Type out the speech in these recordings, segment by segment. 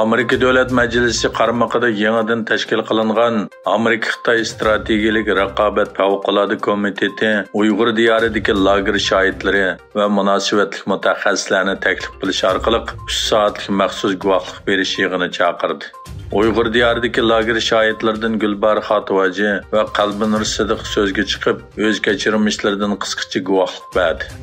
Amerika Davlat Majlisi qarmog'ida yangidan tashkil qilingan Amerika-Xitoy strategik raqobat favqulodda komiteti Uyg'ur diyoridagi lager shohidlari va munosabatli mutaxassislarni taklif qilish orqali 3 soatlik maxsus guvohlik berish yig'ini chaqirdi. Uyg'ur diyoridagi lager shohidlaridan Gulbar Xotivaji va Qalbinur Sidiq so'zga chiqib, o'z kechirmishlaridan qisqacha guvohlik berdi.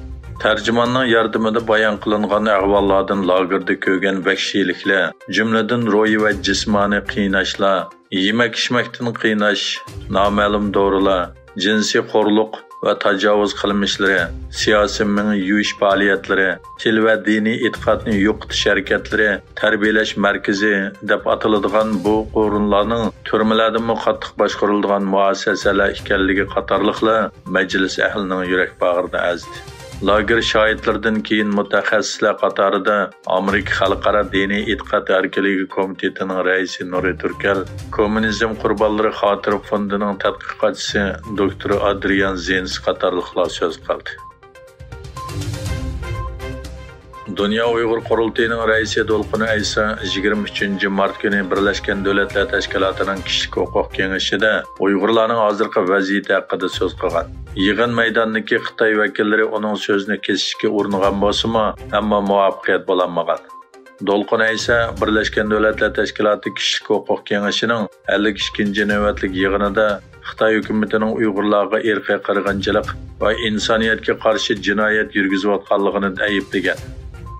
Tarjimonning yordamida bayon qilingan ahvollardan lagerda ko'rgan vahshiyliklar, jumladan ro'yi va jismoniy qiynashlar, yemak-ichmakdan qiynash, noma'lum dorilar, jinsiy xo'rliq va tajovuz qilmishlari, siyosiy mini yuvish faoliyatlari, til va diniy e'tiqodni yo'qotish harakatlari, tarbiyalash markazi deb ataladigan bu o'rinlarning turmalardan qattiq boshqariladigan muassasalar ekanligi qatorliqlar majlis ahlining yurak bag'rida azdi. Lager shohidlaridan keyin mutaxassislar qatorida Amerika Xalqaro diniy e'tiqod erkinligi komitetining raisi Nuri Turkal, Kommunizm qurbonlari xotira fondining tadqiqotchisi doktor Adrian Zens qatorliqlar so'z qildi. Dünya Uyghur Qurultayıning raisi Dolqun Aysa 23 mart kuni Birlashgan Davlatlar Tashkilotining kishilik huquq kengashida Uyg'urlarning hozirgi vaziyati haqida so'z qilgan. Yig'in maydonidagi Xitoy vakillari uning so'zini kesishga uringan bo'lsa-mu, ammo muvaffaqiyat bo'lmagan. Dolqun Aysa Birlashgan Davlatlar Tashkiloti kishilik huquq kengashining 52 navbatlik yig'inida Xitoy hukumatining Uyg'urlarga irqiy qirg'inchilik va insoniyatga qarshi jinoyat yurgizayotganligini ayblagan.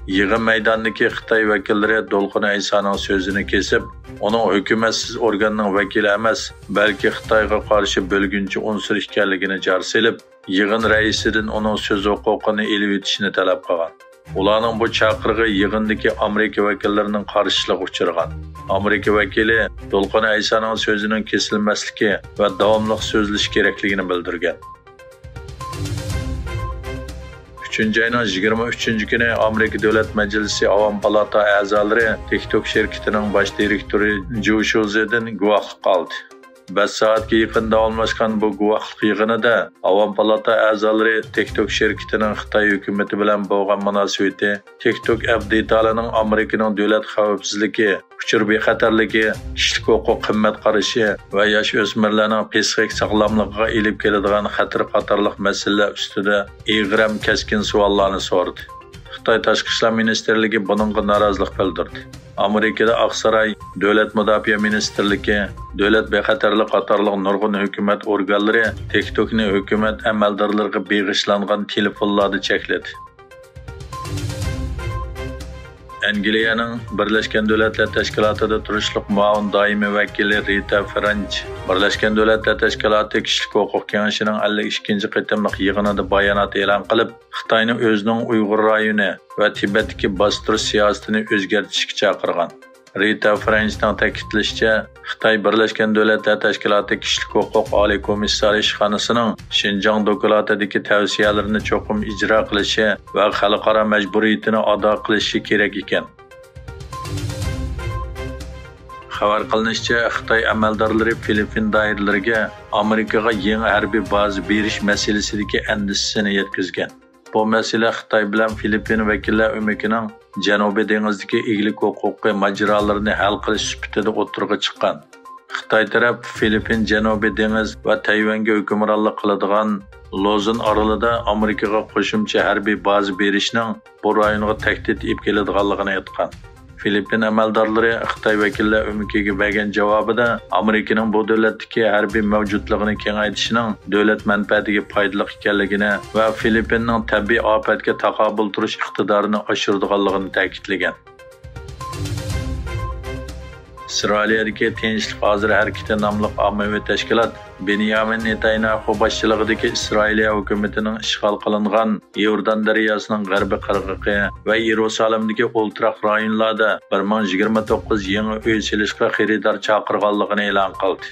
Yig'in maydonidagi Xitoy vakillari Dolqun Aysaning so'zini kesib, uning hukumatsiz organning vakili emas, balki Xitoyga qarshi bo'lgunchi unsur ekanligini jar selib, yig'in raisidan uning so'z huquqini elib o'tishni talab qilgan. Ularning bu chaqirig'i yig'indagi Amerika vakillarining qarshiligiga uchragan. Amerika vakili Dolqun Aysaning so'zining kesilmasligi va davomli so'zlash kerakligini bildirgan. 3-ayning 23 kuni Amerika Davlat Majlisi Avam Palata a'zolari TikTok şirketining bosh direktori Jo Shouzedan guvohlik oldi. 5 soatga yaqin davomlashgan bu guvohlik yig'inida Avam Palata a'zolari TikTok şirketining Xitoy hukumati bilan bo'lgan munosabati, TikTok updatelaring Amerikaning davlat xavfsizligi, uchur bexatarligi, kishilik huquq qimmat qarashi va yosh o'smirlarning psixik sog'lomligiga elib keladigan xatar qatorliq masalalar ustida ig'ram keskin savollarni so'radi. Xitoy Tashqi ishlar ministerligi buningga norozilik bildirdi. Amerikada Aqsaray, Davlat mudofaa ministerligi, davlat bexatarlik qatorliq nurg'un hukumat organlari TikTokni hukumat amaldorlariga beg'ishlangan telefonlarda chekladi. Angliyaning Birlashgan Davlatlar Tashkilotida turishliq muavin doimiy vakili Rita French Birlashgan Davlatlar Tashkiloti kishilik huquq kengashining 52 qitimliq yig'inida bayonot e'lon qilib, Xitoyning o'zining Uyg'ur rayoni va Tibetdagi bostirish siyosatini o'zgartirishga chaqirgan. Rita Frenchning ta'kidlashicha, Xitoy Birlashgan Davlatlar Tashkiloti kishilik huquq oliy komissari ishxonasining Xinjiang dokladidagi tavsiyalarini cho'qim ijro qilishi va xalqaro majburiyatini ado qilishi kerak ekan. Xabar qilinishicha, Xitoy amaldorlari Filippin doiralariga Amerikaga yangi harbiy baza berish masalasidagi andishisini yetkazgan. Bu masala Xitoy bilan Filippin vakillar o'makining Janubiy dengizdagi eglik huquqi majralarini hal qilish sifatida o'tirg'i chiqqan. Xitoy taraf Filippin Janubiy dengiz va Tayvanga hukmronlik qiladigan Lozin orolida Amerikaga qo'shimcha harbiy baza berishning bu rayonga tahdid olib keladiganligini aytgan. Filippin amaldorlari Xitoy vakillar o'makiga bergan javobida Amerikaning bu davlatdagi harbiy mavjudligini kengaytishining davlat manfaatiga foydali ekanligini va Filippinning tabiiy ofatga taqobil turish iqtidorini oshiradiganligini ta'kidlagan. İsrailiyadagi Tinchlik hozir harakati nomli ommaviy tashkilot Benyamin Netanyahu boshchiligidagi Isroiliya hukumatining ishg'ol qilingan Yordan daryosining g'arbiy qirg'og'i va Yerusalimdagi o'ltiraq rayonlarda 1029 yangi uy silishga xaridor chaqirganligini e'lon qildi.